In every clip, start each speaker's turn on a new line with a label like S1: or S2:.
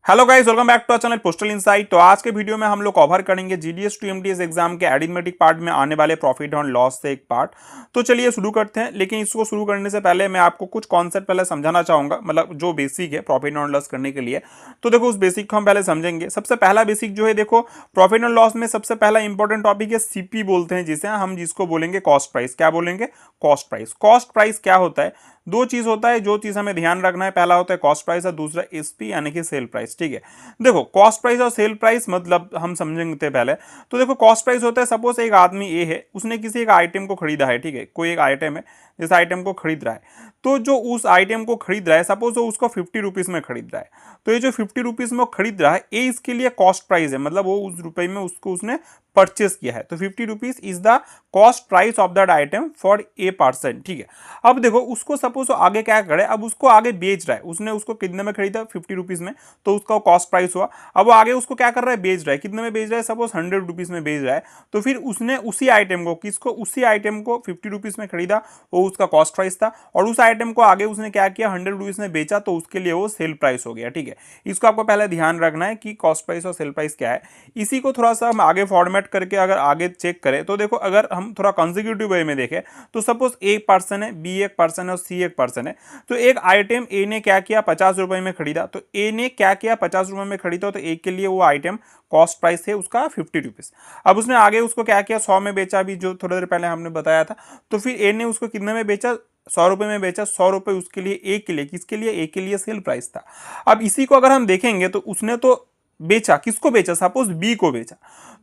S1: Hello guys, welcome back to our channel postal insight. तो आज के वीडियो में हम लोग कवर करेंगे जीडीएस टू एमटीएस एग्जाम के एरिथमेटिक पार्ट में आने वाले प्रॉफिट और लॉस से एक पार्ट। तो चलिए शुरू करते हैं, लेकिन इसको शुरू करने से पहले मैं आपको कुछ कॉन्सेप्ट पहले समझाना चाहूंगा, मतलब जो बेसिक है प्रॉफिट और लॉस करने के लिए। तो देखो उस बेसिक को हम पहले समझेंगे। सबसे पहला बेसिक जो है, देखो प्रॉफिट और लॉस में सबसे पहला इंपॉर्टेंट टॉपिक है सीपी बोलते हैं जिसे हम, जिसको बोलेंगे कॉस्ट प्राइस। क्या बोलेंगे? Cost price. कॉस्ट प्राइस क्या होता है? दो चीज होता है, जो चीज हमें ध्यान रखना है। पहला होता है कॉस्ट प्राइस और दूसरा एसपी यानी कि सेल प्राइस। ठीक है, देखो कॉस्ट प्राइस और सेल प्राइस मतलब हम समझेंगे पहले। तो देखो कॉस्ट प्राइस होता है, सपोज एक आदमी ए है, उसने किसी एक आइटम को खरीदा है। ठीक है, कोई एक आइटम है, जिस आइटम को खरीद रहा है, तो जो उस आइटम को खरीद रहा है, सपोज वो उसको 50 रुपीज में खरीद रहा है, तो ये जो 50 रुपीज में वो खरीद रहा है, ये इसके लिए कॉस्ट प्राइस है, मतलब वो उस रुपए में उसको उसने परचेस किया है। तो 50 rupees is the cost price of that item for a person. ठीक है, अब देखो उसको सपोज आगे क्या करे, अब उसको आगे बेच रहा है, उसने उसको कितने में खरीदा? 50 रुपीज में, तो उसका कॉस्ट प्राइस हुआ। अब वो आगे उसको क्या कर रहा है? बेच रहा है। कितने में बेच रहा है? सपोज 100 रुपीज में बेच रहा है। तो फिर उसने उसी आइटम को, किसको? उसी आइटम को 50 रुपीज में खरीदा, वो उसका कॉस्ट प्राइस था, और उस आइटम को आगे उसने क्या किया? 100 रुपीज में बेचा, तो उसके लिए वो सेल प्राइस हो गया। ठीक है, इसको आपको पहले ध्यान रखना है कि कॉस्ट प्राइस और सेल प्राइस क्या है। इसी को थोड़ा सा हम आगे फॉर्मेट करके अगर आगे चेक करें, तो देखो अगर हम थोड़ा कंसेक्यूटिव वे में देखें, तो सपोज एक पर्सन है, बी एक पर्सन है और सी एक पर्सन है। तो एक आइटम ए ने क्या किया? 50 रुपए में खरीदा। तो ए ने क्या किया? 50 रुपए में खरीदा, तो ए के लिए वो आइटम कॉस्ट प्राइस है उसका 50 रुपीज। अब उसने आगे उसको क्या किया? 100 में बेचा, अभी जो थोड़ी देर पहले हमने बताया था। तो फिर ए ने उसको कितने में बेचा? 100 रुपए में बेचा। 100 रुपए उसके लिए, ए के लिए, किसके लिए? ए के लिए सेल प्राइस था। अब इसी को अगर हम देखेंगे, तो उसने तो बेचा, किसको बेचा? सपोज बी को बेचा।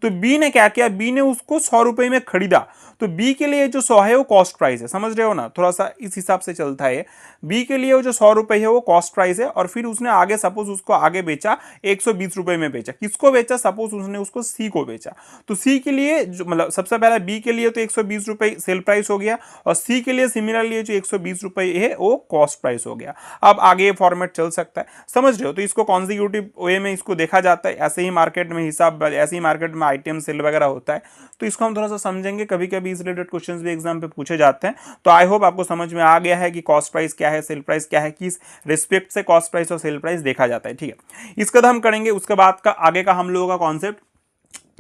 S1: तो बी ने क्या किया? बी ने उसको 100 रुपए में खरीदा, तो बी के लिए जो 100 है वो कॉस्ट प्राइस है। समझ रहे हो ना? थोड़ा सा इस हिसाब से चलता है। बी के लिए वो जो 100 रुपए है वो कॉस्ट प्राइस है, और फिर उसने आगे सपोज उसको आगे बेचा, 120 रुपए में बेचा। किसको बेचा? सपोज उसने उसको सी को बेचा। तो सी के लिए जो, मतलब सबसे पहले बी के लिए तो 120 रुपए सेल प्राइस हो गया, और सी के लिए सिमिलरली जो 120 रुपए है वो कॉस्ट प्राइस हो गया। अब आगे ये फॉर्मेट चल सकता है, समझ रहे हो? तो इसको कॉन्जिक्यूटिव वे में इसको देखा जाता है। ऐसे ही मार्केट में हिसाब, ऐसे ही मार्केट में आइटम सेल वगैरह होता है। तो इसको हम थोड़ा सा समझेंगे, कभी कभी इस रिलेटेड क्वेश्चंस भी एग्जाम पे पूछे जाते हैं। तो आई होप आपको समझ में आ गया है कि कॉस्ट प्राइस क्या है, सेल प्राइस क्या है, किस रिस्पेक्ट से कॉस्ट प्राइस और सेल प्राइस देखा जाता है। ठीक है, इसका हम करेंगे। उसके बाद का आगे का हम लोगों का concept,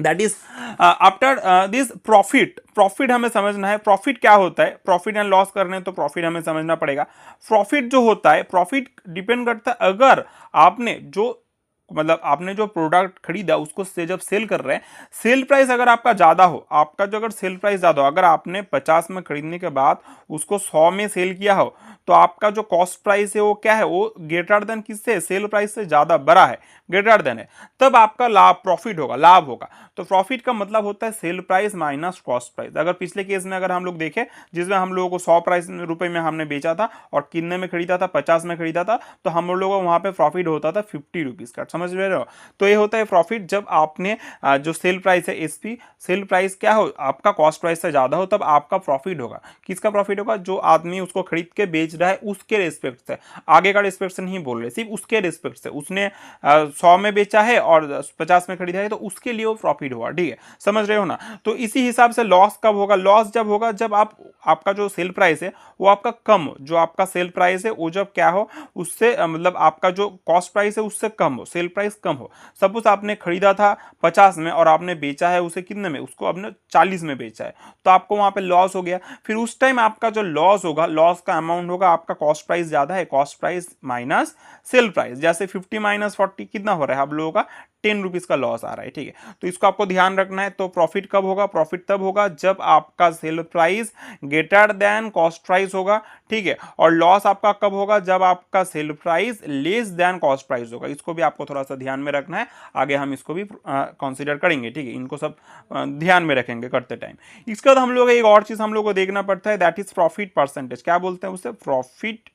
S1: that is after this profit. Profit हमें समझना है, प्रॉफिट क्या होता है। प्रॉफिट एंड लॉस करने तो प्रॉफिट हमें समझना पड़ेगा। प्रॉफिट जो होता है, प्रॉफिट डिपेंड करता है, अगर आपने जो, मतलब आपने जो प्रोडक्ट खरीदा उसको से जब सेल कर रहे हैं, सेल प्राइस अगर आपका ज्यादा हो, आपका जो अगर सेल प्राइस ज्यादा हो, अगर आपने 50 में खरीदने के बाद उसको 100 में सेल किया हो, तो आपका जो कॉस्ट प्राइस है वो क्या है? वो ग्रेटर देन किससे? सेल प्राइस से ज्यादा बड़ा है, ग्रेटर देन है, तब आपका लाभ, प्रॉफिट होगा, लाभ होगा। तो प्रॉफिट का मतलब होता है sale price minus cost price. अगर पिछले केस में अगर हम लोग देखें, जिसमें हम लोगों को 100 रुपए में हमने बेचा था और कितने में खरीदा था? 50 में खरीदा था, तो हम लोगों को वहां पे प्रॉफिट होता था 50 रुपीज का। समझ रहे हो? तो ये होता है प्रॉफिट जब आपने जो सेल प्राइस है एसपी, सेल प्राइस क्या हो? आपका कॉस्ट प्राइस से ज्यादा हो, तब आपका प्रॉफिट होगा। किसका प्रॉफिट होगा? जो आदमी उसको खरीद के बेच रहा है उसके रिस्पेक्ट से, आगे का रिस्पेक्ट से नहीं बोल रहे, सिर्फ उसके रिस्पेक्ट से। उसने 100 में बेचा है और 50 में खरीदा है, तो उसके लिए वो प्रॉफिट होगा। ठीक है, समझ रहे हो ना? तो इसी हिसाब से लॉस कब होगा? लॉस जब होगा जब आपका जो सेल प्राइस है वो आपका कम हो। जो आपका सेल प्राइस है वो जब क्या हो? उससे मतलब आपका जो कॉस्ट प्राइस है उससे कम हो, सेल प्राइस कम हो। सपोज आपने खरीदा था 50 में और आपने बेचा है उसे कितने में? उसको आपने 40 में बेचा है, तो आपको वहां पे लॉस हो गया। फिर उस टाइम आपका जो लॉस होगा, लॉस का अमाउंट होगा, आपका कॉस्ट प्राइस ज्यादा है, cost price minus sale price. जैसे 50 माइनस 40 कितना हो रहा है? आप लोगों का 10 रुपीज का लॉस आ रहा है। ठीक है, तो इसको आपको ध्यान रखना है। तो प्रॉफिट कब होगा? प्रॉफिट तब होगा जब आपका sale price greater than cost price होगा। ठीक है, और लॉस आपका कब होगा? जब आपका sale price less than cost price होगा। इसको भी आपको थोड़ा सा ध्यान में रखना है, आगे हम इसको भी कंसीडर करेंगे। ठीक है, इनको सब ध्यान में रखेंगे करते टाइम। इसके बाद हम लोग एक और चीज हम लोग को देखना पड़ता है, दैट इज प्रॉफिट परसेंटेज। क्या बोलते हैं उसे? Profit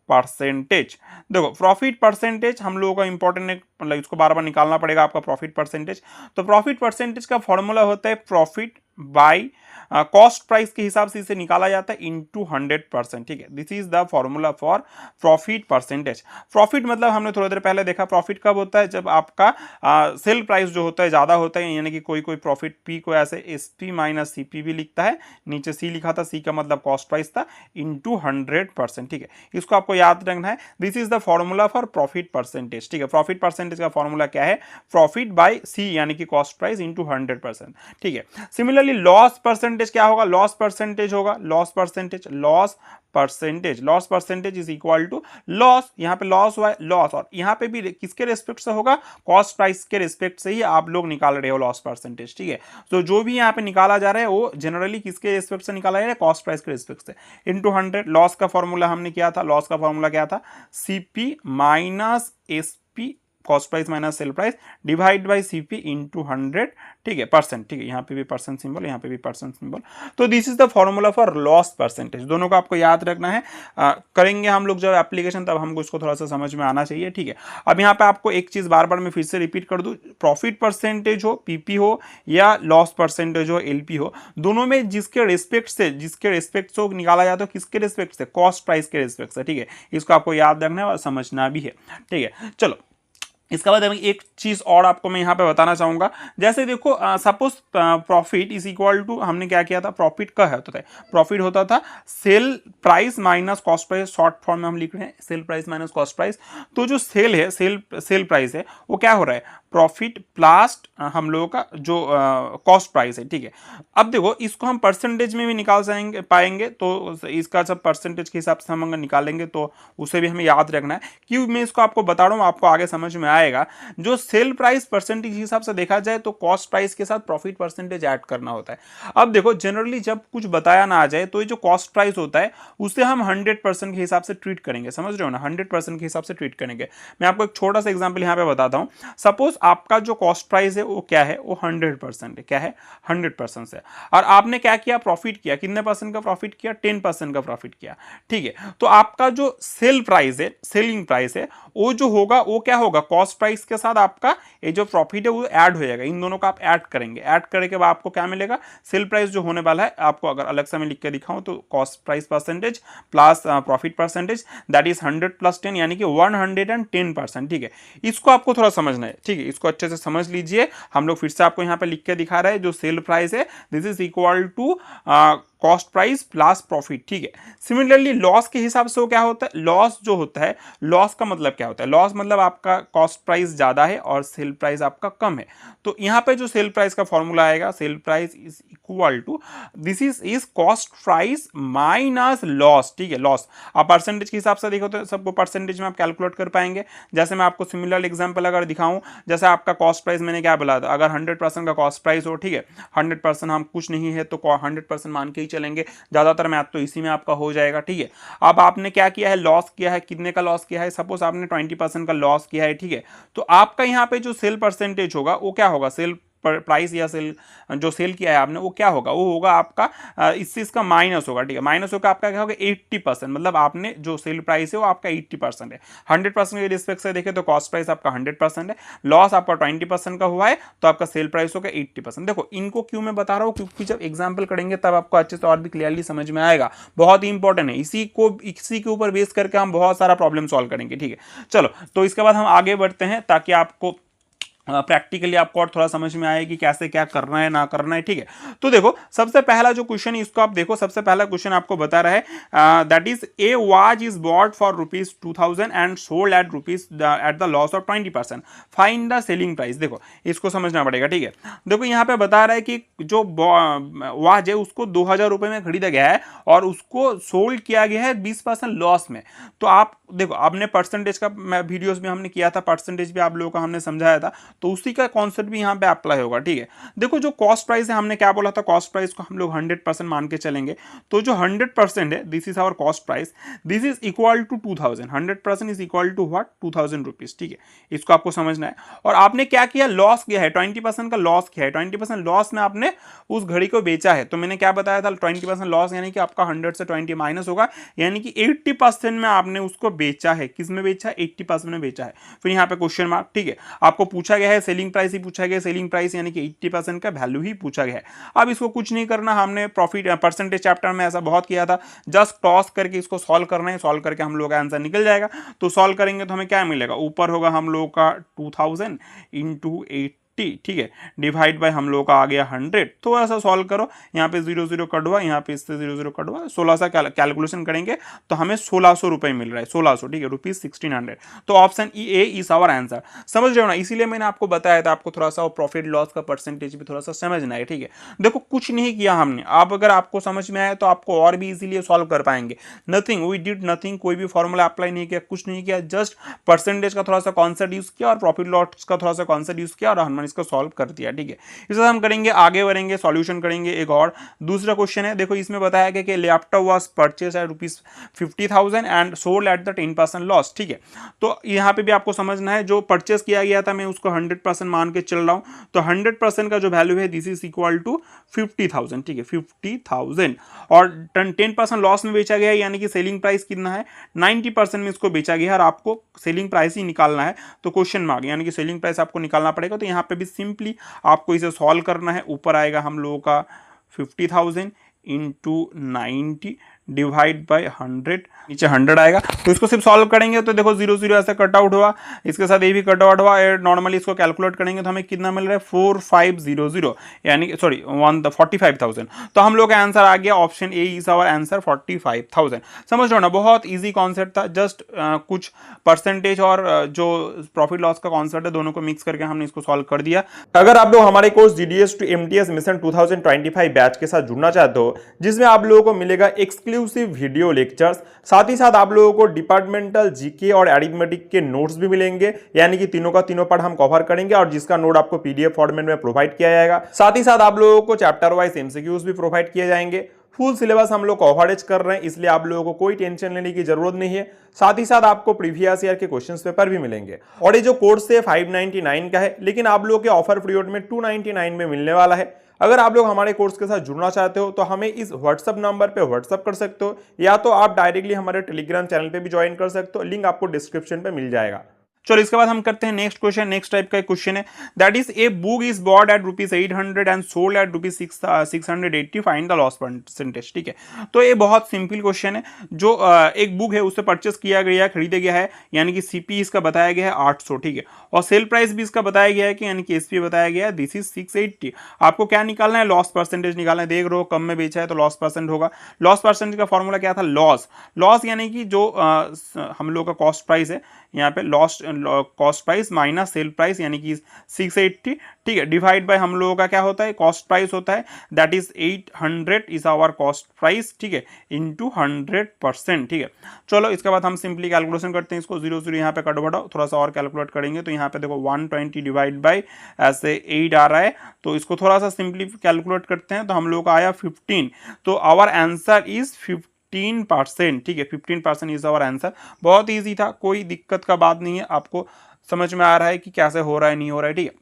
S1: percentage. देखो प्रॉफिट परसेंटेज हम लोगों का इंपॉर्टेंट है, मतलब इसको बार बार निकालना पड़ेगा आपका प्रॉफिट परसेंटेज। तो प्रॉफिट परसेंटेज का फॉर्मूला होता है प्रॉफिट बाई कॉस्ट प्राइस के हिसाब से इसे निकाला जाता है इनटू 100%। ठीक है, this is the formula for profit percentage. Profit मतलब हमने थोड़ी देर पहले देखा, प्रॉफिट कब होता है, जब आपका सेल प्राइस जो होता है ज़्यादा होता है, यानी कि कोई कोई प्रॉफिट पी को ऐसे S P minus C P भी लिखता है, नीचे सी लिखा था, सी का मतलब कॉस्ट प्राइस था, इनटू 100%। ठीक है, इसको आपको याद रखना है, this is the formula for profit percentage. ठीक है, प्रॉफिट परसेंटेज का फॉर्मूला क्या है, प्रॉफिट बाय सी यानी कि कॉस्ट प्राइस इनटू 100%। ठीक है, सिमिलरली लॉस परसेंटेज क्या होगा, लॉस परसेंटेज होगा, loss percentage is equal to loss, यहां पे लॉस हुआ है, लॉस, और यहां पे भी किसके रेस्पेक्ट से होगा, कॉस्ट प्राइस के रेस्पेक्ट से ही आप लोग निकाल रहे हो लॉस परसेंटेज। ठीक है, तो जो भी यहां पे निकाला जा रहा है वो जनरली किसके रेस्पेक्ट से निकाला जा रहा है, कॉस्ट प्राइस के रेस्पेक्ट से, इनटू 100। लॉस का फॉर्मूला हमने किया था, लॉस का फॉर्मूला क्या था, CP minus SP, cost price minus sale price, divide by CP into 100। ठीक है, परसेंट। ठीक है, यहाँ पे भी परसेंट सिंबल, यहाँ पे भी परसेंट सिंबल, तो this is the formula for loss percentage. दोनों को आपको याद रखना है, करेंगे हम लोग जब एप्लीकेशन तब हमको इसको थोड़ा सा समझ में आना चाहिए। ठीक है, अब यहाँ पे आपको एक चीज बार बार मैं फिर से रिपीट कर दूं, प्रॉफिट परसेंटेज हो, पीपी हो, या लॉस परसेंटेज हो, एलपी हो, दोनों में जिसके रेस्पेक्ट से निकाला जाता है, किसके रेस्पेक्ट से, कॉस्ट प्राइस के रेस्पेक्ट से। ठीक है, इसको आपको याद रखना है और समझना भी है। ठीक है, चलो इसके बाद एक चीज और आपको मैं यहाँ पे बताना चाहूंगा, जैसे देखो suppose profit is equal to, हमने क्या किया था, प्रॉफिट का होता था, प्रॉफिट होता था sale price minus cost price, short form में हम लिख रहे हैं sale price minus cost price. तो जो सेल है, सेल प्राइस है, वो क्या हो रहा है, प्रॉफिट प्लस हम लोगों का जो कॉस्ट प्राइस है। ठीक है, अब देखो इसको हम परसेंटेज में भी निकाल पाएंगे, तो इसका सब परसेंटेज के हिसाब से हम अगर निकालेंगे तो उसे भी हमें याद रखना है। क्यों मैं इसको आपको बता रहा हूँ, आपको आगे समझ में आएगा। जो सेल प्राइस परसेंटेज के हिसाब से देखा जाए तो कॉस्ट प्राइस के साथ प्रॉफिट परसेंटेज ऐड करना होता है। अब देखो जनरली जब कुछ बताया ना आ जाए तो ये जो कॉस्ट प्राइस होता है उसे हम 100% के हिसाब से ट्रीट करेंगे, समझ रहे हो ना, 100% के हिसाब से ट्रीट करेंगे। मैं आपको एक छोटा सा एग्जाम्पल यहाँ पे बताता हूँ। सपोज आपका जो कॉस्ट प्राइस है वो क्या है, वो 100% है, क्या है, 100% से, और आपने क्या किया, प्रॉफिट किया, कितने परसेंट का प्रॉफिट किया, 10% का प्रॉफिट किया। ठीक है, तो आपका जो सेल प्राइस है, सेलिंग प्राइस है, वो जो होगा वो क्या होगा, कॉस्ट प्राइस के साथ आपका ये जो प्रॉफिट है वो ऐड हो जाएगा, इन दोनों का आप ऐड करेंगे, ऐड करने के बाद आपको क्या मिलेगा, सेल प्राइस जो होने वाला है, आपको अगर अलग से मैं लिख के दिखाऊं तो cost price percentage plus profit percentage, that is 100 + 10 यानी कि 110%। ठीक है, इसको आपको थोड़ा समझना है। ठीक है, इसको अच्छे से समझ लीजिए। हम लोग फिर से आपको यहाँ पे लिख के दिखा रहे हैं, जो सेल प्राइस है this is equal to cost price plus profit. ठीक है, सिमिलरली लॉस के हिसाब से वो क्या होता है, लॉस जो होता है, लॉस का मतलब क्या होता है, लॉस मतलब आपका कॉस्ट प्राइस ज्यादा है और सेल प्राइस आपका कम है। तो यहाँ पे जो सेल प्राइस का फॉर्मूला आएगा, sale price is equal to this is cost price minus loss. ठीक है, लॉस आप परसेंटेज के हिसाब से देखो तो सबको परसेंटेज में आप कैलकुलेट कर पाएंगे। जैसे मैं आपको सिमिलर एग्जांपल अगर दिखाऊं, जैसे आपका कॉस्ट प्राइस मैंने क्या बोला था, अगर 100% का कॉस्ट प्राइस हो, ठीक है, 100% हम कुछ नहीं है तो 100% मान के चलेंगे, ज्यादातर मैथ तो इसी में आपका हो जाएगा। ठीक है, अब आपने क्या किया है, लॉस किया है, कितने का लॉस किया है, सपोज आपने 20% का लॉस किया है। ठीक है, तो आपका यहाँ पे जो सेल परसेंटेज होगा वो क्या होगा, सेल प्राइस या सेल जो सेल किया है आपने वो क्या होगा, वो होगा आपका इससे इसका माइनस होगा। ठीक है, माइनस होगा आपका क्या होगा, 80%, मतलब आपने जो सेल प्राइस है वो आपका 80% है। 100% के रिस्पेक्ट से देखें तो कॉस्ट प्राइस आपका 100% है, लॉस आपका 20% का हुआ है, तो आपका सेल प्राइस होगा 80%। देखो इनको क्यों मैं बता रहा हूँ, क्योंकि जब एग्जाम्पल करेंगे तब आपको अच्छे से और भी क्लियरली समझ में आएगा, बहुत ही इंपॉर्टेंट है। इसी के ऊपर बेस करके हम बहुत सारा प्रॉब्लम सॉल्व करेंगे। ठीक है, चलो तो इसके बाद हम आगे बढ़ते हैं ताकि आपको प्रैक्टिकली आपको और थोड़ा समझ में आए कि कैसे क्या करना है ना करना है। ठीक है, तो देखो सबसे पहला जो क्वेश्चन है इसको आप देखो, सबसे पहला क्वेश्चन आपको बता रहा है that is a watch is bought for ₹2000 and sold eight at the loss of 20%, find the selling price. देखो इसको समझना पड़ेगा। ठीक है, देखो यहाँ पे बता रहा है कि जो वॉच है उसको 2000 रुपए में खरीदा गया है और उसको सोल्ड किया गया है 20% लॉस में। तो आप देखो, आपने परसेंटेज का वीडियोस में हमने किया था, परसेंटेज भी आप लोगों का हमने समझाया था, तो उसी का कॉन्सेप्ट भी यहाँ पे अप्लाई होगा। ठीक है, देखो जो कॉस्ट प्राइस है, हमने क्या बोला था, कॉस्ट प्राइस को हम लोग 100% मान के चलेंगे, तो जो 100% है this is our cost price, this is equal to 2000, 100% is equal to what, 2000 rupees. ठीक है, इसको आपको समझना है। और आपने क्या किया, लॉस किया है, 20% का लॉस किया है, 20% लॉस में आपने उस घड़ी को बेचा है। तो मैंने क्या बताया था, 20% लॉस यानी कि आपका 100 से 20 माइनस होगा, यानी कि 80% में आपने उसको बेचा है। किस में बेचा है, 80% में बेचा है। फिर यहाँ पे क्वेश्चन मार्क। ठीक है, आपको पूछा गया है, सेलिंग प्राइस ही पूछा गया है, सेलिंग प्राइस यानी कि 80% का वैल्यू ही पूछा गया है। अब इसको कुछ नहीं करना, हमने प्रॉफिट परसेंटेज चैप्टर में ऐसा बहुत किया था, जस्ट क्रॉस करके इसको सॉल्व करना है, सॉल्व करके हम लोग का आंसर निकल जाएगा। तो सॉल्व करेंगे तो हमें क्या मिलेगा, ऊपर होगा हम लोग का 2000 इंटू 80, ठीक है, डिवाइड बाय हम लोग का आ गया 100। थोड़ा सा सॉल्व करो, यहाँ पे 0 कट हुआ, यहाँ पे इससे 0 कट हुआ, 16 सा कैलकुलेशन करेंगे तो हमें 1600 रुपए मिल रहा है, 1600, ठीक है, रुपीज 1600। तो option A is our answer. समझ रहे हो ना, इसीलिए मैंने आपको बताया था आपको थोड़ा सा प्रॉफिट लॉस का परसेंटेज भी थोड़ा सा समझना है, ठीक है। देखो कुछ नहीं किया हमने, आप अगर आपको समझ में आया तो आपको और भी इजीली सॉल्व कर पाएंगे। नथिंग, वी डिड नथिंग, कोई भी फॉर्मूला अप्लाई नहीं किया, कुछ नहीं किया, जस्ट परसेंटेज का थोड़ा सा कॉन्सेप्ट यूज किया और प्रॉफिट लॉस का थोड़ा सा कॉन्सेप्ट यूज किया और हमने इसको सॉल्व कर दिया, ठीक है। इसके साथ हम करेंगे, आगे बढ़ेंगे, सॉल्यूशन करेंगे। एक और दूसरा क्वेश्चन है, देखो इसमें बताया गया कि laptop was purchase at ₹50,000 and sold at the 10% loss, ठीक है। तो यहाँ पे भी आपको समझना है, जो परचेस किया गया था मैं उसको 100% मान के चल रहा हूं, तो 100% का जो वैल्यू है दिस इज इक्वल टू 50,000, ठीक है, 50,000। और 10% लॉस में बेचा गया है, यानी कि सेलिंग प्राइस कितना है, 90% में इसको बेचा गया है और आपको सेलिंग प्राइस ही निकालना है। तो क्वेश्चन मार्क यानी कि सेलिंग प्राइस आपको निकालना पड़ेगा। तो यहाँ पे भी सिंपली आपको इसे सॉल्व करना है, ऊपर आएगा हम लोगों का 50,000 इंटू 90 डिवाइड बाय 100, नीचे 100 आएगा। तो इसको सिर्फ सॉल्व करेंगे तो देखो 0 ऐसे कट आउट हुआ, इसके साथ ये भी कट आउट हुआ। नॉर्मली इसको कैलकुलेट करेंगे तो हमें कितना मिल रहा है, 4500, यानी सॉरी 45,000। तो हम लोग का आंसर आ गया, option A is our answer, 45,000। समझ लो ना, बहुत ईजी कॉन्सेप्ट था, जस्ट कुछ परसेंटेज और जो प्रॉफिट लॉस का कॉन्सेप्ट है दोनों को मिक्स करके हमने इसको सॉल्व कर दिया। अगर आप लोग हमारे course GDS to MTS mission 2025 batch के साथ जुड़ना चाहते हो, जिसमें आप लोगों को मिलेगा एक्सक्लूसिव वीडियो लेक्चर्स, साथ ही साथ आप लोगों को डिपार्टमेंटल जीके और अरिथमेटिक के नोट्स भी मिलेंगे, यानी कि तीनों का तीनों पार्ट हम कवर करेंगे और जिसका नोट आपको पीडीएफ फॉर्मेट में प्रोवाइड किया जाएगा। साथ ही साथ आप लोगों को चैप्टर वाइज एमसीक्यूज भी प्रोवाइड किए जाएंगे। फुल सिलेबस हम लोग कवरेज कर रहे हैं, इसलिए आप लोगों को कोई टेंशन लेने की जरूरत नहीं है। साथ ही साथ आपको प्रीवियस ईयर के क्वेश्चन पेपर भी मिलेंगे। और ये जो कोर्स है 599 का है, लेकिन आप लोगों के ऑफर पीरियड में 299 में मिलने वाला है। अगर आप लोग हमारे कोर्स के साथ जुड़ना चाहते हो तो हमें इस व्हाट्सएप नंबर पे व्हाट्सएप कर सकते हो, या तो आप डायरेक्टली हमारे टेलीग्राम चैनल पे भी ज्वाइन कर सकते हो, लिंक आपको डिस्क्रिप्शन पे मिल जाएगा। चलो इसके बाद हम करते हैं नेक्स्ट क्वेश्चन। नेक्स्ट टाइप का क्वेश्चन है, that is a book is bought at ₹800 and sold eight ₹680, find the loss percentage, ठीक है। तो ये बहुत सिंपल क्वेश्चन है। जो एक बुक है उससे परचेस किया गया, खरीदे गया है, यानी कि सीपी इसका बताया गया है 800, ठीक है, और सेल प्राइस भी इसका बताया गया है कि यानी कि एसपी बताया गया है दिस इज 680। आपको क्या निकालना है, लॉस परसेंटेज निकालना है। देख रहे हो कम में बेचा है तो लॉस परसेंट होगा। लॉस परसेंटेज का फॉर्मूला क्या था, लॉस यानी कि जो हम लोग का कॉस्ट प्राइस है, यहाँ पे lost cost price minus sale price यानी कि 680, ठीक है, डिवाइड बाय हम लोगों का क्या होता है, कॉस्ट प्राइस होता है, that is 800 is our cost price, ठीक है, इंटू 100%, ठीक है। चलो इसके बाद हम सिंपली कैलकुलेशन करते हैं, इसको 0 यहाँ पे कट बढ़ाओ, थोड़ा सा और कैलकुलेट करेंगे तो यहाँ पे देखो 120 डिवाइड बाई ऐसे 8 आ रहा है। तो इसको थोड़ा सा सिंपली कैलकुलेट करते हैं तो हम लोग का आया 15। तो आवर आंसर इज 15%, ठीक है, 15% इज आवर आंसर। बहुत इजी था, कोई दिक्कत का बात नहीं है, आपको समझ में आ रहा है कि कैसे हो रहा है, नहीं हो रहा है, ठीक है।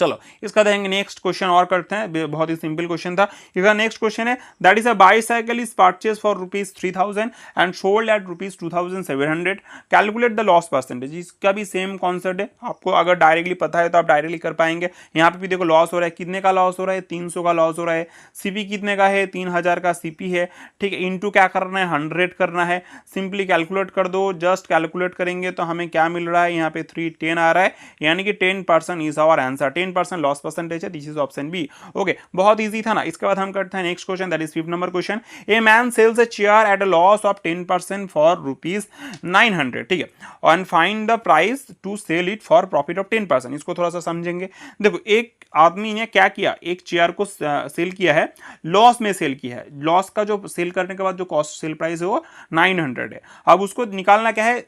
S1: चलो इसका देखेंगे नेक्स्ट क्वेश्चन और करते हैं, बहुत ही सिंपल क्वेश्चन था। इसका नेक्स्ट क्वेश्चन है, that is a bicycle is purchase for ₹3,000 and sold eight ₹2,700, calculate the loss percentage. इसका भी सेम कॉन्सेप्ट है, आपको अगर डायरेक्टली पता है तो आप डायरेक्टली कर पाएंगे। यहाँ पे भी देखो लॉस हो रहा है, कितने का लॉस हो रहा है, 300 का लॉस हो रहा है। सीपी कितने का है, 3000 का सीपी है, ठीक है, इंटू क्या करना है, 100 करना है। सिंपली कैलकुलेट कर दो, जस्ट कैलकुलेट करेंगे तो हमें क्या मिल रहा है, यहाँ पे 310 आ रहा है, यानी कि 10% is our answer. 10% loss percentage है, this is option B. Okay, बहुत इजी था ना। इसके बाद हम करते हैं next question, that is 5th number question. A man sells a chair at a loss of 10% for ₹900, ठीक है, and find the price to sell it for profit of 10%। इसको थोड़ा सा समझेंगे। देखो एक आदमी ने क्या किया, एक चेयर को सेल किया है, लॉस में सेल किया है। लॉस का जो सेल करने के बाद जो कॉस्ट सेल प्राइस है वो 900 है। अब उसको निकालना क्या है,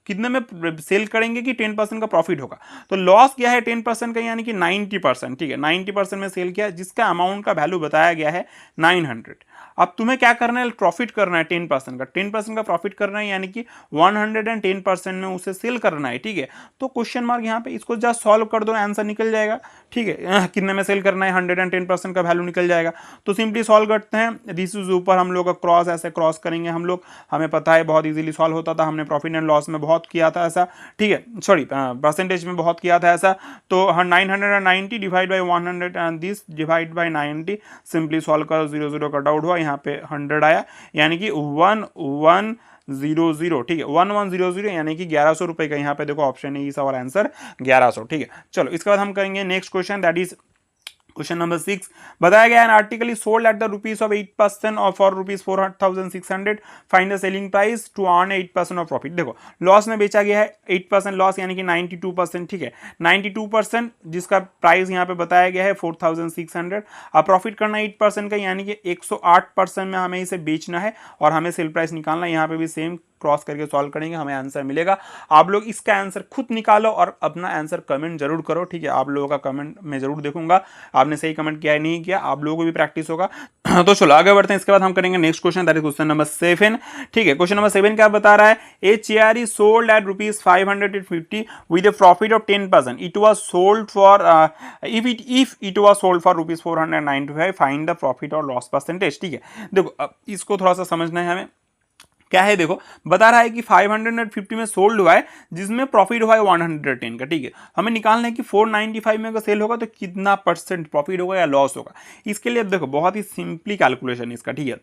S1: कितने में सेल करेंगे कि 10% का प्रॉफिट होगा। तो लॉस क्या है 10% का, यानी कि 90%, ठीक है, 90% में सेल किया, जिसका अमाउंट का वैल्यू बताया गया है 900। अब तुम्हें क्या करना है, प्रॉफिट करना है 10% का, 10% का प्रॉफिट करना है, यानी कि 110% में उसे सेल करना है, ठीक है। तो क्वेश्चन मार्क यहाँ पे, इसको जस्ट सॉल्व कर दो, आंसर निकल जाएगा, ठीक है। कितने में सेल करना है, 110% का वैल्यू निकल जाएगा। तो सिंपली सॉल्व करते हैं, दिस इज ऊपर हम लोग का क्रॉस, ऐसे क्रॉस करेंगे हम लोग, हमें पता है बहुत इजीली सॉल्व होता था, हमने प्रॉफिट एंड लॉस में बहुत किया था ऐसा, ठीक है, सॉरी परसेंटेज में बहुत किया था ऐसा। तो 990 divide by 100 and this divide by 90, simply solve करो, 0 0 कट आउट हुआ, यहाँ पे 100 आया, यानी कि 1100, ठीक है, 1100, यानी कि 1100 रुपए का यहाँ पे देखो ऑप्शन है, इस और आंसर 1100, ठीक है। चलो इसके बाद हम करेंगे next question, that is question number 6। बताया गया, an article is sold at the rupees of 8% और for rupees 4600, find the selling price to earn 8% of profit. देखो लॉस में बेचा गया है, 8% लॉस, यानी कि 92%, ठीक है, 92% जिसका प्राइस यहाँ पे बताया गया है 4600। अब प्रॉफिट करना 8% का, यानी कि 108% में हमें इसे बेचना है और हमें सेल प्राइस निकालना है। यहाँ पे भी सेम क्रॉस करके सॉल्व करेंगे, हमें आंसर मिलेगा। आप लोग इसका आंसर खुद निकालो और अपना आंसर कमेंट जरूर करो, ठीक है, आप लोगों का कमेंट मैं जरूर देखूंगा, आपने सही कमेंट किया है नहीं किया, आप लोगों को भी प्रैक्टिस होगा। तो चलो आगे बढ़ते हैं, इसके बाद हम करेंगे next question, that is question number 7, ठीक है। क्वेश्चन नंबर 7 क्या बता रहा है, a chair is sold eight rupees 550 with A profit of 10%, it was sold for if it was sold for rupees 495, find the profit और loss percentage, ठीक है। देखो अब इसको थोड़ा सा समझना है हमें, क्या है, देखो बता रहा है कि 550 में सोल्ड हुआ है, जिसमें प्रॉफिट हुआ है 110 का, ठीक है। हमें निकालना है कि 495 में अगर सेल होगा तो कितना परसेंट प्रॉफिट होगा या लॉस होगा। इसके लिए अब देखो बहुत ही सिंपली कैलकुलेशन इसका, ठीक है।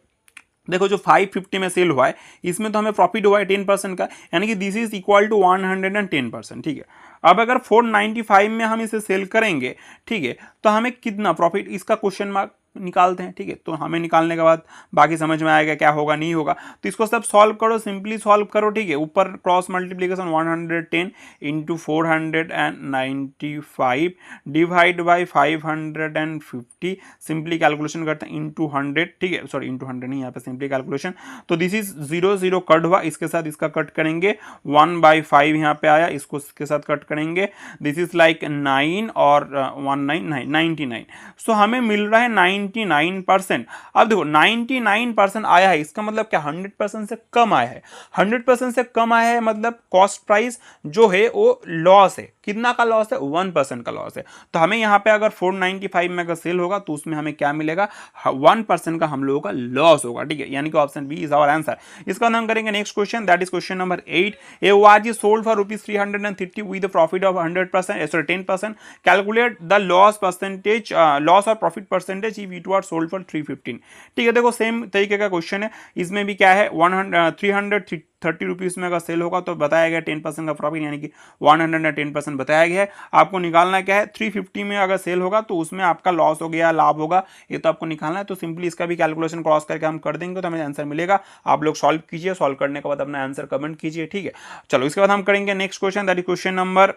S1: देखो जो 550 में सेल हुआ है, इसमें तो हमें प्रॉफिट हुआ है 10% का, यानी कि दिस इज इक्वल टू 110%, ठीक है। अब अगर 495 में हम इसे सेल करेंगे, ठीक है, तो हमें कितना प्रॉफिट, इसका क्वेश्चन मार्क निकालते हैं, ठीक है। तो हमें निकालने के बाद बाकी समझ में आएगा क्या होगा नहीं होगा। तो इसको सब सॉल्व करो, सिंपली सॉल्व करो, ठीक है। ऊपर cross multiplication 110 into 495 divide by 550, simply calculation करते हैं इंटू 100, ठीक है, सॉरी इंटू 100 नहीं, यहाँ पे सिंपली कैलकुलेशन। तो दिस इज 0 0 कट हुआ, इसके साथ इसका कट करेंगे, 1/5 यहाँ पे आया, इसको इसके साथ कट करेंगे, दिस इज लाइक 9 और 99। सो हमें मिल रहा है 99%। अब देखो 99% आया है, इसका मतलब क्या, 100% से कम आया है। 100% से कम आया है मतलब कॉस्ट प्राइस जो है वो लॉस है। कितना का लॉस है, 1% का लॉस है। तो हमें यहाँ पे अगर 495 में अगर सेल होगा तो उसमें हमें क्या मिलेगा, 1% का हम लोगों का लॉस होगा, ठीक है, यानी कि option B is our answer. इसका हम करेंगे next question, that is question number 8। A watch is sold for rupees 330 with profit of 100%, sorry 10%, calculate the loss percentage, loss और profit percentage if it was sold for 315, ठीक है। देखो same तरीके का question है, इसमें भी क्या है, 330 रुपीज में अगर सेल होगा तो बताया गया 10% का प्रॉफिट, यानी कि 110% बताया गया है। आपको निकालना क्या है, 350 में अगर सेल होगा तो उसमें आपका लॉस हो गया लाभ होगा, ये तो आपको निकालना है। तो सिंपली इसका भी कैलकुलेशन क्रॉस करके हम कर देंगे तो हमें आंसर मिलेगा। आप लोग सॉल्व कीजिए, सॉल्व करने के बाद अपना आंसर कमेंट कीजिए, ठीक है। चलो इसके बाद हम करेंगे next question, that is question number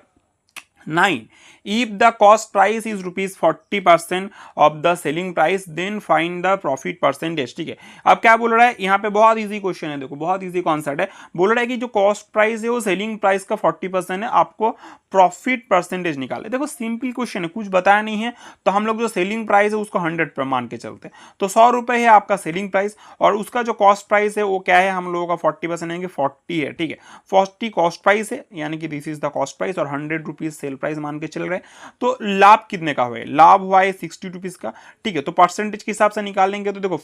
S1: 9। If the cost price is rupees 40% of the selling price, then find the profit percentage, ठीक है। अब क्या बोल रहा है यहाँ पे, बहुत इजी क्वेश्चन है, देखो बहुत इजी कॉन्सेप्ट है। बोल रहा है कि जो कॉस्ट प्राइस है वो सेलिंग प्राइस का 40% है, आपको प्रॉफिट परसेंटेज निकाले। देखो सिंपल क्वेश्चन है, कुछ बताया नहीं है, तो हम लोग जो सेलिंग प्राइस है उसको 100 पर मान के चलते हैं। तो 100 रुपए है आपका सेलिंग प्राइस और उसका जो कॉस्ट प्राइस है वो क्या है, हम लोगों का 40% है 40 है, ठीक है। 40 कॉस्ट प्राइस है, यानी कि this is the cost price और 100 रुपीज सेल प्राइस मान के चल रहे हैं। तो लाभ कितने का हुआ है, लाभ हुआ है 60 रुपीज का, ठीक है। तो परसेंटेज के हिसाब से निकालेंगे तो देखो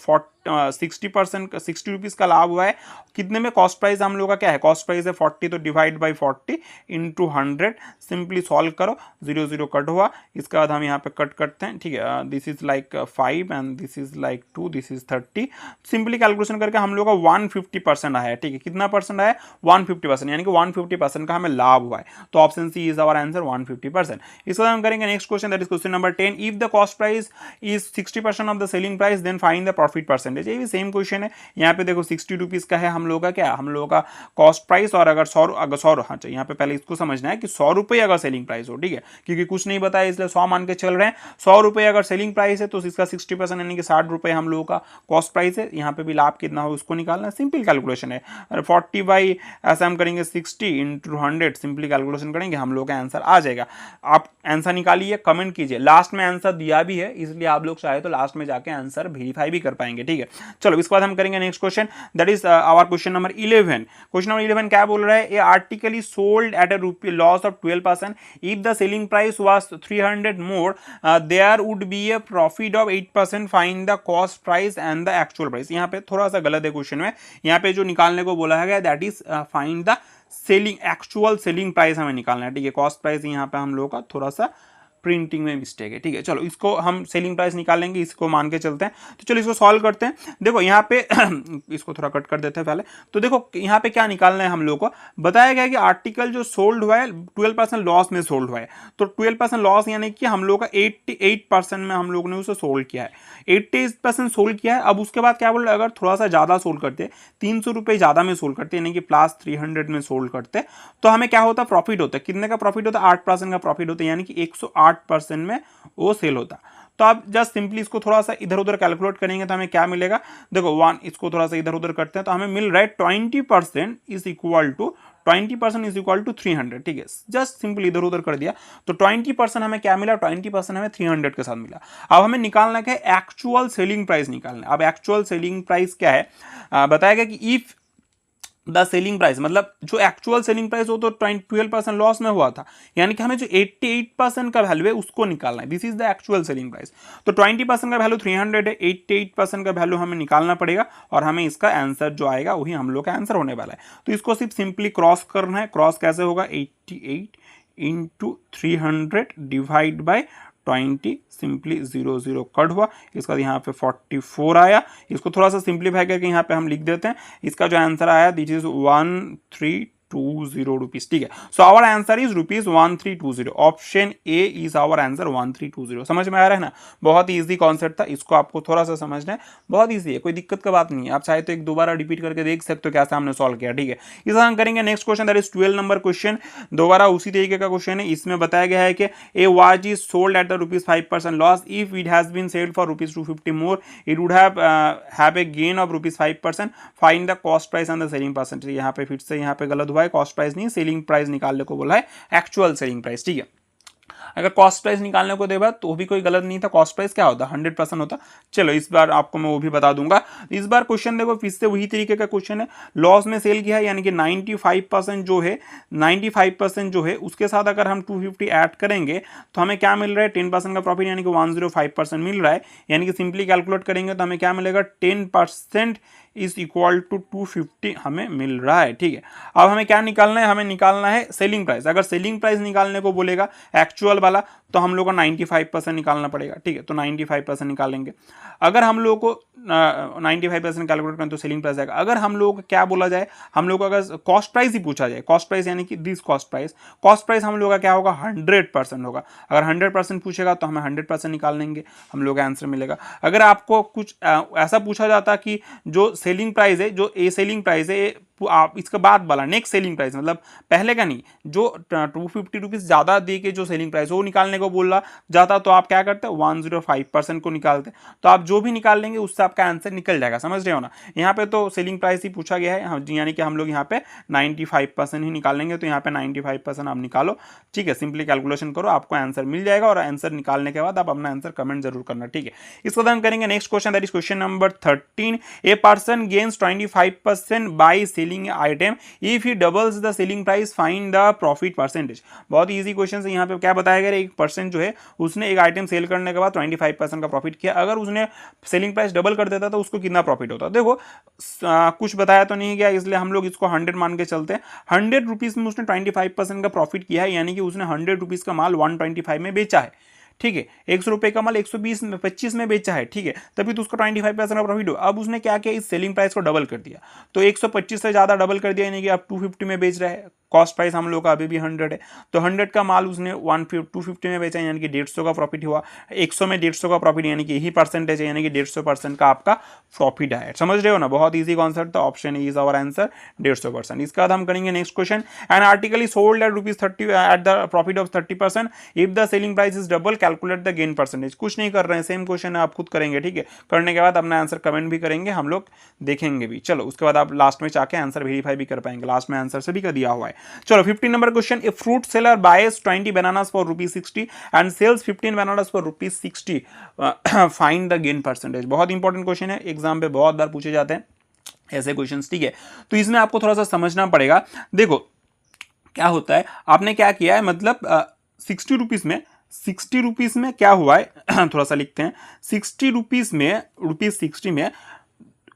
S1: 60% 60 रुपीज का लाभ हुआ है, कितने में कॉस्ट प्राइस हम लोग का क्या है, कॉस्ट प्राइस है 40, तो divide by 40 into 100, simply solve करो, 0 0 कट हुआ। इसके बाद हम यहाँ पे कट करते हैं, ठीक है। This is like 5 and this is like 2, this is 30। Simply calculation करके हम लोग का 150% आया है, ठीक है। कितना परसेंट आया, 150%, यानी कि 150% का हमें लाभ हुआ है। तो option C is our answer, 150%। इसके बाद हम करेंगे next question, that is question number 10। If the cost price is 60% of the selling price, then find the profit percentage. ये भी सेम क्वेश्चन है। यहाँ पे देखो 60 रुपीज का है हम लोग का क्या, हम लोगों का कॉस्ट प्राइस, और अगर 100 हाँ चाहिए, यहाँ पे पहले इसको समझना है कि 100 रुपए अगर सेलिंग प्राइस हो, ठीक है, क्योंकि कुछ नहीं बताया इसलिए 100 मान के चल रहे हैं। 100 रुपए अगर सेलिंग प्राइस है तो इसका 60% यानी कि 60 रुपए हम लोगों का कॉस्ट प्राइस है। यहाँ पे भी लाभ कितना हो उसको निकालना है, सिंपल कैलकुलेशन है। 40 बाई ऐसा हम करेंगे 60 इंटू 100, सिंपली कैलकुलेशन करेंगे हम लोग का आंसर आ जाएगा। बचेगा। आप आंसर निकालिए, कमेंट कीजिए। लास्ट में आंसर दिया भी है, इसलिए आप लोग चाहे तो लास्ट में जाके आंसर वेरीफाई भी कर पाएंगे, ठीक है। चलो इसके बाद हम करेंगे next question, that is our question number 11। Question number 11 क्या बोल रहा है, a article is sold at a rupee loss of 12%, if the selling price was 300 more, there would be a profit of 8%, find the cost price and the actual price। यहाँ पे थोड़ा सा गलत है क्वेश्चन में, यहाँ पे जो निकालने को बोला है that is find the selling actual selling price हमें निकालना है, ठीक है। कॉस्ट प्राइस यहाँ पे हम लोग का थोड़ा सा प्रिंटिंग में मिस्टेक है, ठीक है। चलो इसको हम सेलिंग प्राइस निकालेंगे, इसको मान के चलते हैं। तो चलो इसको सॉल्व करते हैं। देखो यहाँ पे इसको थोड़ा कट कर देते हैं पहले। तो देखो यहाँ पे क्या निकालना है हम लोग को, बताया गया है कि आर्टिकल जो सोल्ड हुआ है 12% लॉस में सोल्ड हुआ है। तो 12% लॉस यानी कि हम लोग का 88% में हम लोग ने उसे सोल्ड किया है, 88% सोल्ड किया है। अब उसके बाद क्या बोल रहे हैं, अगर थोड़ा सा ज़्यादा सोल्ड करते, 300 रुपये ज़्यादा में सोल्ड करते यानी कि प्लस 300 में सोल्ड करते, तो हमें क्या होता, प्रॉफिट होता है। कितने का प्रॉफिट होता है, 8% का प्रॉफिट होता है, यानी कि 108% में वो सेल होता। तो आप जस्ट सिंपली इसको थोड़ा सा इधर उधर कैलकुलेट करेंगे तो हमें क्या मिलेगा, देखो 1, इसको थोड़ा सा इधर उधर करते हैं तो हमें मिल रहा है 20% is equal to 20% is equal to 300, ठीक है। जस्ट सिंपली इधर उधर कर दिया तो 20% हमें क्या मिला, 20% हमें 300 के साथ मिला। अब हमें निकालना क्या है, एक्चुअल सेलिंग प्राइस निकालना है। अब एक्चुअल सेलिंग प्राइस क्या है, बताया गया कि इफ द सेलिंग प्राइस, मतलब जो एक्चुअल सेलिंग प्राइस हो तो 12% लॉस में हुआ था, यानी कि हमें जो 88% का वैल्यू है उसको निकालना है। This is the actual selling price. तो 20% का वैल्यू 300 है, 88% का वैल्यू हमें निकालना पड़ेगा और हमें इसका आंसर जो आएगा वही हम लोग का आंसर होने वाला है। तो इसको सिर्फ सिंपली क्रॉस करना है। क्रॉस कैसे होगा, 88 into 300 divide by 20, simply 0 cut हुआ। इसका यहाँ पे 44 आया। इसको थोड़ा सा सिंप्लीफाई करके यहाँ पे हम लिख देते हैं। इसका जो आंसर आया दिस इज 1320 रुपीज, ठीक है। So our answer is rupees 1320। Option A is our answer 1320। समझ में आ रहा है ना, बहुत ही ईजी कॉन्सेप्ट था, इसको आपको थोड़ा सा समझना है, बहुत ईजी है, कोई दिक्कत का बात नहीं है। आप चाहे तो एक दोबारा रिपीट करके देख सकते हो कैसे हमने सॉल्व किया, ठीक है। इस हम करेंगे next question, that is 12 number question. दोबारा उसी तरीके का क्वेश्चन है। इसमें बताया गया है कि a watch is sold at the ₹5% loss, if it has been selled for ₹250 more, it would have a gain of ₹5%, find the cost price and the selling percentage. यहाँ पे फिर से यहाँ पे गलत हुआ है, कॉस्ट प्राइस नहीं सेलिंग प्राइस निकालने को बोला है, एक्चुअल सेलिंग प्राइस, ठीक है। अगर कॉस्ट प्राइस निकालने को देगा तो भी कोई गलत नहीं था। कॉस्ट प्राइस क्या होता, 100% होता। चलो इस बार आपको मैं वो भी बता दूंगा। इस बार क्वेश्चन देखो फिर से वही तरीके का क्वेश्चन है। लॉस में सेल किया है, यानी कि 95% जो है, 95% जो है उसके साथ अगर हम 250 ऐड करेंगे तो हमें क्या मिल रहा है, 10% का प्रॉफिट, यानी कि 105% मिल रहा है। यानी कि सिंपली कैलकुलेट करेंगे तो हमें क्या मिलेगा, 10% इज इक्वल टू 250 हमें मिल रहा है, ठीक है। अब हमें क्या निकालना है, हमें निकालना है सेलिंग प्राइस। अगर सेलिंग प्राइस निकालने को बोलेगा एक्चुअल वाला तो हम लोग को 95% निकालना पड़ेगा, ठीक है। तो 95% निकालेंगे। अगर हम लोग को 95% कैलकुलेट करें तो सेलिंग प्राइस आएगा। अगर हम लोग क्या बोला जाए, हम लोग अगर कॉस्ट प्राइस ही पूछा जाए, कॉस्ट प्राइस यानी कि दिस कॉस्ट प्राइस हम लोग का क्या होगा, 100% होगा। अगर 100% पूछेगा तो हमें 100% निकाल लेंगे, हम लोग का आंसर मिलेगा। अगर आपको कुछ ऐसा पूछा जाता कि जो सेलिंग प्राइस है, जो ए सेलिंग प्राइस है, आप इसके बाद वाला नेक्स्ट सेलिंग प्राइस, मतलब पहले का नहीं, जो 250 रुपीज़ ज़्यादा दे के जो सेलिंग प्राइस वो निकालने को बोल रहा जाता तो आप क्या करते, 105% को निकालते। तो आप जो भी निकाल लेंगे उससे आपका आंसर निकल जाएगा, समझ रहे हो ना। यहाँ पे तो सेलिंग प्राइस ही पूछा गया है, यानी कि हम लोग यहाँ पे 95% ही निकालेंगे। तो यहाँ पे 95% आप निकालो, ठीक है। सिंपली कैलकुलेशन करो, आपको आंसर मिल जाएगा। और आंसर निकालने के बाद आप अपना आंसर कमेंट जरूर करना, ठीक है। इसको हम करेंगे next question, that is question number 13। A person gains 25% by selling item, if he doubles the selling price, find the profit percentage. बहुत इजी क्वेश्चन है। यहाँ पे क्या बताया गया, एक पर्सन जो है उसने एक आइटम सेल करने के बाद 25% का प्रॉफिट किया। अगर उसने सेलिंग प्राइस डबल कर देता तो उसको कितना प्रॉफिट होता। देखो कुछ बताया तो नहीं गया, इसलिए हम लोग इसको 100 मान के चलते हैं। 100 रुपीज़ में उसने 25% का प्रॉफिट किया है, यानी कि उसने 100 रुपीज़ का माल 125 में बेचा है, ठीक है। 100 रुपये का माल 125 में बेचा है, ठीक है। तभी तो उसको 25% का प्रॉफिट हो। अब उसने क्या किया, इस सेलिंग प्राइस को डबल कर दिया। तो 125 से ज़्यादा डबल कर दिया, यानी कि अब 250 में बेच रहा है। कॉस्ट प्राइस हम लोग का अभी भी 100 है, तो 100 का माल उसने 250 में बेचा, यानी कि 150 का प्रॉफिट हुआ। 100 में 150 का प्रॉफिट, यानी कि यही परसेंटेज है, यानी कि 150% का आपका प्रॉफिट है। समझ रहे हो ना, बहुत ईजी कॉन्सेप्ट था। Option is our answer 150%। इसके बाद हम करेंगे next question. An article is sold at ₹30 at the profit of 30%, if the selling price is double, calculate the gain percentage. कुछ नहीं कर रहे हैं, सेम क्वेश्चन है, आप खुद करेंगे, ठीक है। करने के बाद अपना आंसर कमेंट भी करेंगे, हम लोग देखेंगे भी। चलो उसके बाद आप लास्ट में जाके आंसर वेरीफाई भी कर पाएंगे, लास्ट में आंसर से भी कर दिया हुआ है। चलो 15 number question, a fruit seller buys 20 bananas for ₹60 and sells 15 bananas for ₹60, find the gain percentage. बहुत इंपॉर्टेंट क्वेश्चन है, एग्जाम पे बहुत बार पूछे जाते हैं ऐसे क्वेश्चंस, ठीक है। तो इसमें आपको थोड़ा सा समझना पड़ेगा। देखो क्या होता है, आपने क्या किया है, मतलब 60 रुपीज में क्या हुआ है थोड़ा सा लिखते हैं। 60 रुपीज में ₹60 में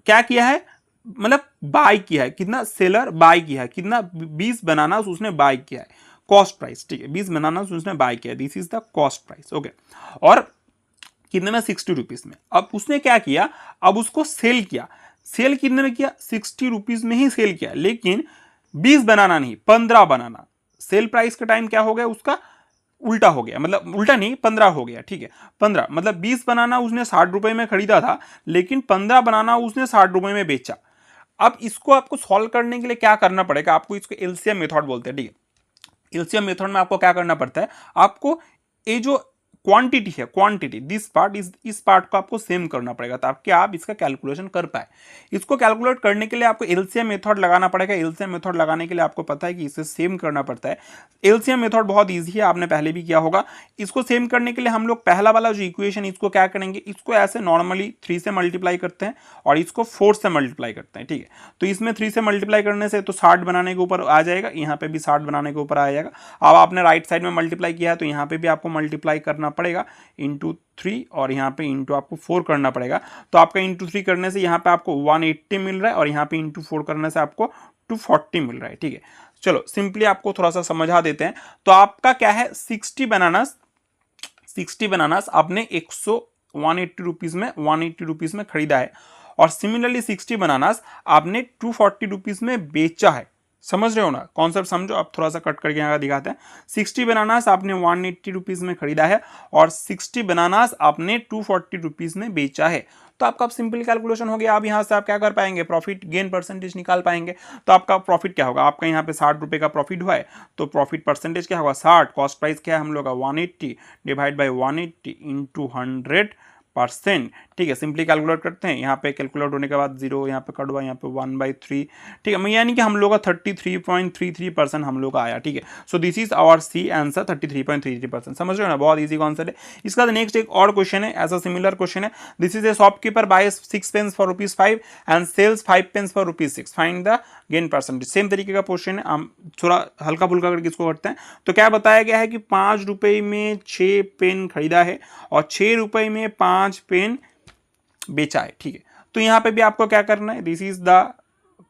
S1: क्या किया है, मतलब बाय किया है, कितना सेलर बाय किया है, कितना 20 बनाना उसने बाय किया है, कॉस्ट प्राइस, ठीक है, 20 बनाना उसने बाय किया है, this is the cost price, okay. और कितने में, 60 रुपीज में। अब उसने क्या किया, अब उसको सेल किया, सेल कितने में किया, 60 रुपीज में ही सेल किया, लेकिन 20 बनाना नहीं, 15 बनाना। सेल प्राइस का टाइम क्या हो गया उसका, उल्टा हो गया, मतलब उल्टा नहीं, 15 हो गया, ठीक है। 15 मतलब 20 बनाना उसने 60 रुपए में खरीदा था, लेकिन 15 बनाना उसने 60 रुपए में बेचा। अब इसको आपको सॉल्व करने के लिए क्या करना पड़ेगा, आपको इसको एलसीएम मेथड बोलते हैं, ठीक है। एलसीएम मेथड में आपको क्या करना पड़ता है, आपको ये जो क्वांटिटी है, क्वांटिटी दिस पार्ट इस पार्ट को आपको सेम करना पड़ेगा, ताकि आप इसका कैलकुलेशन कर पाए। इसको कैलकुलेट करने के लिए आपको एलसीएम मेथड लगाना पड़ेगा। एलसीएम मेथड लगाने के लिए आपको पता है कि इसे सेम करना पड़ता है। एलसीएम मेथड बहुत इजी है, आपने पहले भी किया होगा। इसको सेम करने के लिए हम लोग पहला वाला जो इक्वेशन, इसको क्या करेंगे, इसको ऐसे नॉर्मली 3 से मल्टीप्लाई करते हैं और इसको 4 से मल्टीप्लाई करते हैं, ठीक है। तो इसमें 3 से मल्टीप्लाई करने से तो 60 बनाने के ऊपर आ जाएगा, यहाँ पे भी 60 बनाने के ऊपर आ जाएगा। अब आपने राइट साइड में मल्टीप्लाई किया है तो यहाँ पे भी आपको मल्टीप्लाई करना पड़ेगा इंटू 3, और यहाँ पे इंटू आपको 4 करना पड़ेगा। तो आपका इंटू 3 करने से यहाँ पे आपको 180 मिल रहा है, और यहाँ पे इंटू 4 करने से आपको 240 मिल रहा है, ठीक है। चलो सिंपली आपको थोड़ा सा समझा देते हैं। तो आपका क्या है, 60 बनानास आपने 180 रुपीज में खरीदा है, और सिमिलरली 60 बनानास आपने 240 रुपीज में बेचा है। समझ रहे हो ना, कॉन्सेप्ट समझो। आप थोड़ा सा कट करके यहाँ दिखाते हैं। 60 बनानास आपने 180 रुपीज में खरीदा है, और 60 बनानास आपने 240 रुपीज में बेचा है। तो आपका सिंपल कैलकुलेशन हो गया। अब यहाँ से आप क्या कर पाएंगे, प्रॉफिट गेन परसेंटेज निकाल पाएंगे। तो आपका प्रॉफिट क्या होगा, आपका यहाँ पे 60 रुपए का प्रॉफिट हुआ है, तो प्रॉफिट परसेंटेज क्या होगा, 60, कॉस्ट प्राइस क्या है हम लोग का 180 डिवाइड बाई 180 इंटू 100%, ठीक है। सिंपली कैलकुलेट करते हैं, यहाँ पे कैलकुलेट होने के बाद 0 यहाँ पे कट हुआ, यहाँ पे 1/3, ठीक है। यानी कि हम लोग का 33.33% हम लोग का आया, ठीक है। So this is our C answer, 33.33%। समझ रहे हो ना, बहुत ईजी कॉन्सेप्ट है। इसका नेक्स्ट एक और क्वेश्चन है, ऐसा सिमिलर क्वेश्चन है। This is a shopkeeper buys 6 pens for ₹5 and sells 5 pens for ₹6, find the gain percentage. Same तरीके का क्वेश्चन है, हम थोड़ा हल्का फुल्का करके इसको करते हैं। तो क्या बताया गया है कि 5 रुपए में 6 पेन खरीदा है, और 6 रुपए में 5 पेन बेचा है, ठीक है। तो यहाँ पे भी आपको क्या करना है, दिस इज द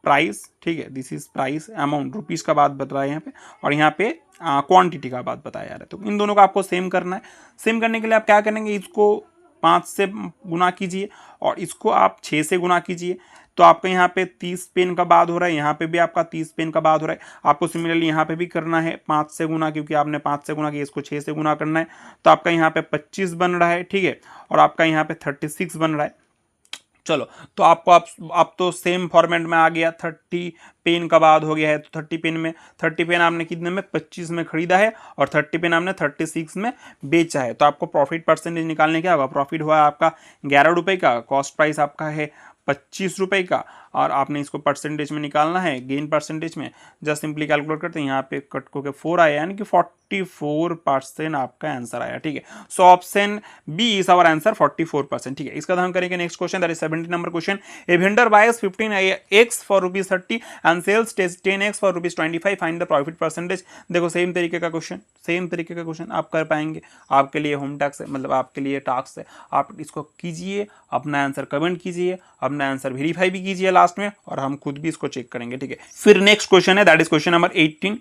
S1: प्राइस, ठीक है, this is price, amount rupees का बात बता रहा है यहाँ पे, और यहाँ पे क्वांटिटी का बात बताया जा रहा है। तो इन दोनों का आपको सेम करना है। सेम करने के लिए आप क्या करेंगे, इसको 5 से गुना कीजिए, और इसको आप 6 से गुना कीजिए। तो आपका यहाँ पे 30 पेन का बाद हो रहा है, यहाँ पे भी आपका 30 पेन का बाद हो रहा है। आपको सिमिलरली यहाँ पे भी करना है 5 से गुना, क्योंकि आपने 5 से गुना किया, इसको 6 से गुना करना है। तो आपका यहाँ पे 25 बन रहा है, ठीक है, और आपका यहाँ पे 36 बन रहा है। चलो, तो आपको आप तो सेम फॉर्मेट में आ गया। 30 पेन का बाद हो गया है, तो 30 पेन आपने कितने में, 25 में खरीदा है, और 30 पेन आपने 36 में बेचा है। तो आपको प्रॉफिट परसेंटेज निकालने क्या होगा, प्रॉफिट हुआ आपका 11 रुपए का, कॉस्ट प्राइस आपका है 25 रुपए का, और आपने इसको परसेंटेज में निकालना है, गेन परसेंटेज में। जस्ट सिंपली कैलकुलेट करते हैं, यहाँ पे कट को के 4 आया, यानी कि 44% आपका आंसर आया, ठीक है। So option B is our answer, 44%, ठीक है। इसका हम करेंगे next question, that is 17 number question. A vendor buys 15x for ₹30 and sells 10x for ₹25, find the profit percentage. देखो सेम तरीके का क्वेश्चन आप कर पाएंगे। आपके लिए होम टास्क है, मतलब आपके लिए टास्क है, आप इसको कीजिए, अपना आंसर कमेंट कीजिए, अपना आंसर वेरीफाई भी कीजिए लास्ट में, और हम खुद भी इसको चेक करेंगे, ठीक है। फिर नेक्स्ट क्वेश्चन है, that is question number 18।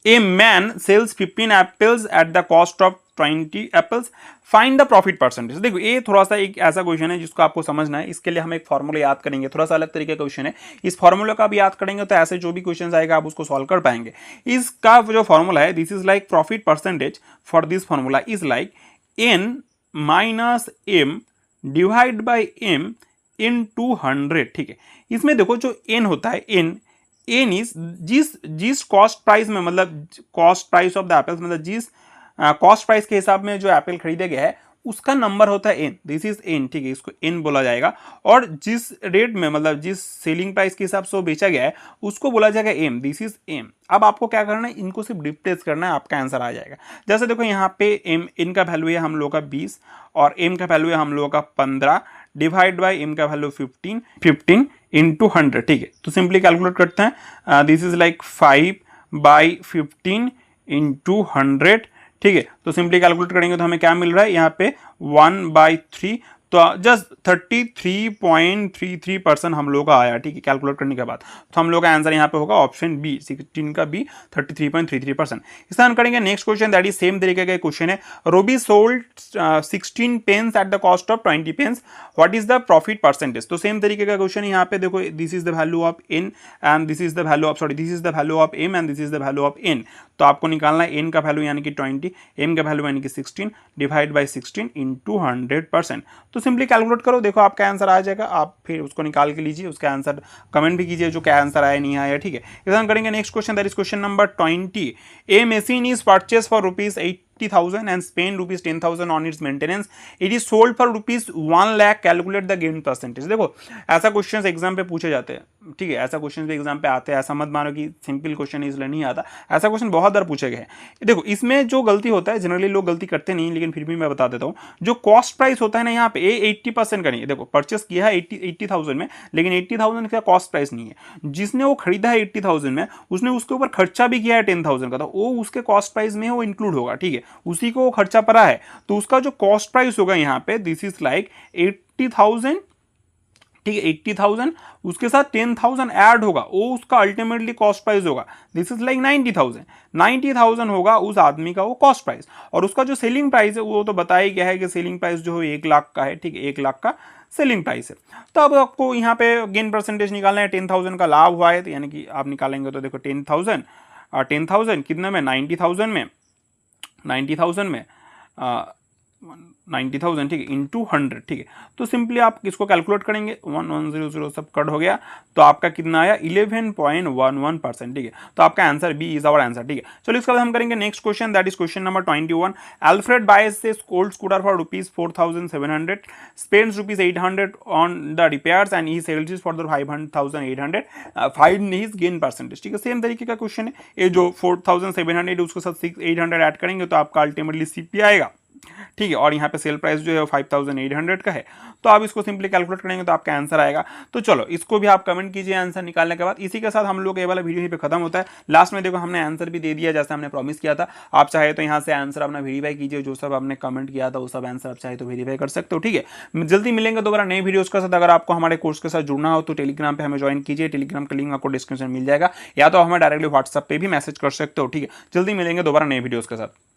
S1: A man sells 15 apples at the cost of 20 apples, find the profit percentage. देखो ये थोड़ा सा एक ऐसा क्वेश्चन है जिसको आपको समझना है। इसके लिए हम एक फॉर्मूला याद करेंगे, थोड़ा सा अलग तरीके का क्वेश्चन है। इस फॉर्मूला का भी याद करेंगे तो ऐसे जो भी क्वेश्चन आएगा आप उसको सॉल्व कर पाएंगे। इसका जो फॉर्मूला है, this is like profit percentage for this formula is like n minus m divide by m इन 200, ठीक है। इसमें देखो जो n होता है, n इज जिस कॉस्ट प्राइस में, मतलब cost price of the apples, मतलब जिस कॉस्ट प्राइस के हिसाब में जो एप्पल खरीदे गए हैं उसका नंबर होता है एन, दिस इज एन, ठीक है, इसको एन बोला जाएगा। और जिस रेट में मतलब जिस सेलिंग प्राइस के हिसाब से वो बेचा गया है उसको बोला जाएगा एम, दिस इज एम। अब आपको क्या करना है, इनको सिर्फ रिप्लेस करना है, आपका आंसर आ जाएगा। जैसे देखो यहाँ पे एम, एन का वैल्यू है हम लोग का 20 और एम का वैल्यू है हम लोग का 15 डिवाइड बाई एम का वैल्यू 15, 15 इंटू 100, ठीक है। तो सिंपली कैलकुलेट करते हैं, दिस इज लाइक 5/15 इंटू 100, ठीक है। तो सिंपली कैलकुलेट करेंगे तो हमें क्या मिल रहा है यहाँ पे 1/3, तो जस्ट 33.33% हम लोग का आया, ठीक है, कैलकुलेट करने के बाद। तो हम लोग का आंसर यहाँ पे होगा ऑप्शन बी, 16 का बी, 33.33%। इस तरह हम करेंगे next question, that is same तरीके का क्वेश्चन है। Ruby sold 16 pens at the cost of 20 pens, what is the profit percentage. तो सेम तरीके का क्वेश्चन है यहाँ पे, देखो this is the value of N and this is the value of, sorry, this is the value of M and this is the value of N. तो आपको निकालना है एन का वैल्यू यानी कि 20, एम का वैल्यू यानी कि 16 डिवाइड बाई 16 इंटू 100%। तो सिंपली कैलकुलेट करो, देखो आपका आंसर आ जाएगा। आप फिर उसको निकाल के लीजिए, उसका आंसर कमेंट भी कीजिए जो क्या आंसर आया नहीं आया, ठीक है। इस हम करेंगे next question, that is question number 20। A machine is purchase for ₹80,000 and spend ₹10,000 on its maintenance. It is sold for ₹1 lakh. Calculate the gain percentage. देखो ऐसा क्वेश्चन एग्जाम पे पूछे जाते हैं, ठीक है, ऐसा क्वेश्चन भी एग्जाम पे आते हैं, ऐसा मत मानो कि सिंपल क्वेश्चन इसलिए नहीं आता, ऐसा क्वेश्चन बहुत बार पूछे गए हैं। देखो इसमें जो गलती होता है, जनरली लोग गलती करते नहीं, लेकिन फिर भी मैं बता देता हूँ, जो कॉस्ट प्राइस होता है ना यहाँ पे 80% का नहीं है। देखो परचेस किया है 80,000 में, लेकिन 80,000 का कॉस्ट प्राइस नहीं है। जिसने वो खरीदा है 80,000 में, उसने उसके ऊपर खर्चा भी किया है 10,000 का, तो वो उसके कॉस्ट प्राइस में वो इंक्लूड होगा, ठीक है, उसी को खर्चा पड़ा है। तो उसका जो कॉस्ट प्राइस होगा यहाँ पे, दिस इज लाइक 80,000, ठीक है, 80,000 उसके साथ 10,000 ऐड होगा, वो उसका अल्टीमेटली कॉस्ट प्राइस होगा, दिस इज लाइक 90,000। 90,000 होगा उस आदमी का वो कॉस्ट प्राइस, और उसका जो सेलिंग प्राइस है वो तो बताया गया है कि सेलिंग प्राइस जो है 1 लाख का है, ठीक है, 1 लाख का सेलिंग प्राइस है। तो अब आपको यहाँ पे गेन परसेंटेज निकालना है, 10,000 का लाभ हुआ है, तो यानी कि आप निकालेंगे तो देखो 10,000 और 10,000 कितने में, 90,000 में, 90,000 में 90,000, ठीक है, इंटू 100, ठीक है। तो सिंपली आप इसको कैलकुलेट करेंगे, 1100 सब कट हो गया, तो आपका कितना आया 11.11%, ठीक है। तो आपका answer B is our answer, ठीक है। चलो इसके बाद हम करेंगे next question, that is question number 21। Alfred buys a old scooter for ₹4,700, spends ₹800 on the repairs and he sells it for 5,800, find his gain percentage, ठीक है। सेम तरीके का क्वेश्चन है, ये जो 4,700 उसके साथ 800 ऐड करेंगे तो आपका अल्टीमेटली सीपी आएगा, ठीक है। और यहाँ पे सेल प्राइस जो है 5,800 का है, तो आप इसको सिंपली कैलकुलेट करेंगे तो आपका आंसर आएगा। तो चलो इसको भी आप कमेंट कीजिए आंसर निकालने के बाद। इसी के साथ हम लोग ये वाला वीडियो यहीं पे खत्म होता है। लास्ट में देखो हमने आंसर भी दे दिया जैसे हमने प्रॉमिस किया था। आप चाहे तो यहाँ से आंसर अपना वेरीफाई कीजिए, जो सब आपने कमेंट किया था वो सब आंसर आप चाहे तो वेरीफाई कर सकते हो, ठीक है। जल्दी मिलेंगे दोबारा नए वीडियोस के साथ। अगर आपको हमारे कोर्स के साथ जुड़ना हो तो टेलीग्राम पे हमें ज्वाइन कीजिए, टेलीग्राम का लिंक आपको डिस्क्रिप्शन मिल जाएगा, या तो हमें डायरेक्टली व्हाट्सएप पे भी मैसेज कर सकते हो, ठीक है। जल्दी मिलेंगे दोबारा नए वीडियोस के साथ।